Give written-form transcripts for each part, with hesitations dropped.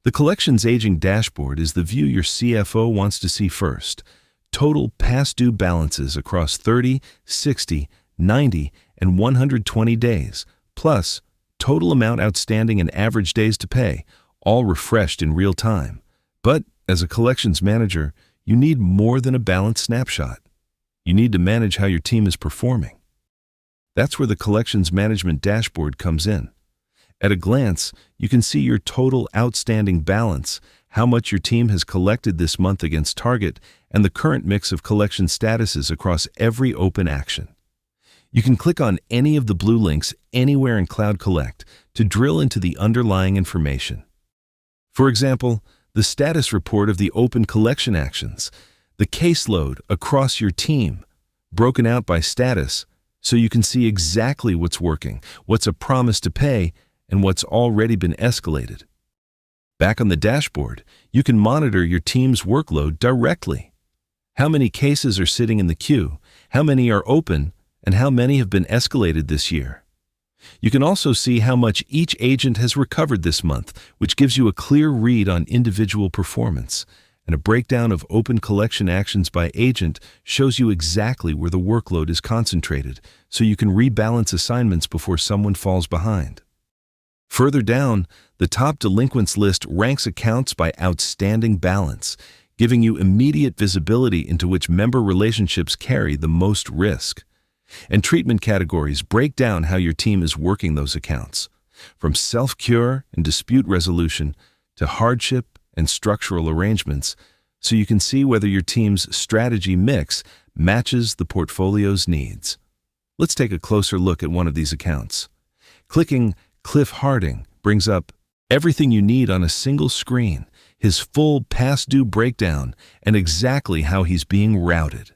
The collections aging dashboard is the view your CFO wants to see first. Total past due balances across 30, 60, 90, and 120 days, plus total amount outstanding and average days to pay, all refreshed in real time. But as a collections manager, you need more than a balance snapshot. You need to manage how your team is performing. That's where the collections management dashboard comes in. At a glance, you can see your total outstanding balance, how much your team has collected this month against target, and the current mix of collection statuses across every open action. You can click on any of the blue links anywhere in CloudCollect to drill into the underlying information. For example, the status report of the open collection actions, the caseload across your team, broken out by status, so you can see exactly what's working, what's a promise to pay, and what's already been escalated. Back on the dashboard, you can monitor your team's workload directly. How many cases are sitting in the queue, how many are open, and how many have been escalated this year. You can also see how much each agent has recovered this month, which gives you a clear read on individual performance. And a breakdown of open collection actions by agent shows you exactly where the workload is concentrated, so you can rebalance assignments before someone falls behind. Further down, the top delinquents list ranks accounts by outstanding balance, giving you immediate visibility into which member relationships carry the most risk. And treatment categories break down how your team is working those accounts, from self-cure and dispute resolution to hardship and structural arrangements, so you can see whether your team's strategy mix matches the portfolio's needs. Let's take a closer look at one of these accounts. Clicking Cliff Harding brings up everything you need on a single screen, his full past due breakdown, and exactly how he's being routed.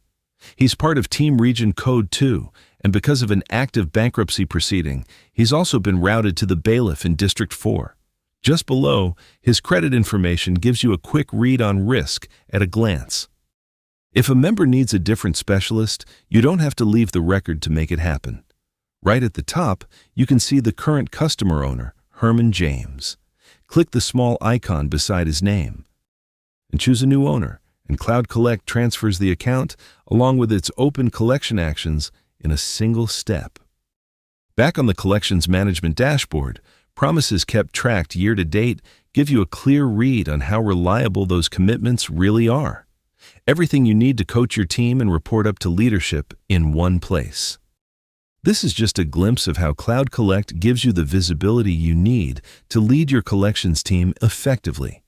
He's part of Team Region Code 2, and because of an active bankruptcy proceeding, he's also been routed to the bailiff in District 4. Just below, his credit information gives you a quick read on risk at a glance. If a member needs a different specialist, you don't have to leave the record to make it happen. Right at the top, you can see the current customer owner, Herman James. Click the small icon beside his name and choose a new owner, and CloudCollect transfers the account along with its open collection actions in a single step. Back on the collections management dashboard, promises kept tracked year to date give you a clear read on how reliable those commitments really are. Everything you need to coach your team and report up to leadership in one place. This is just a glimpse of how CloudCollect gives you the visibility you need to lead your collections team effectively.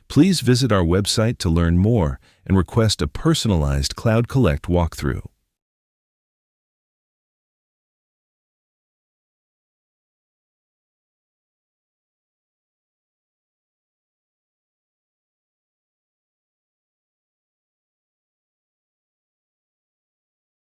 Please visit our website to learn more and request a personalized CloudCollect walkthrough.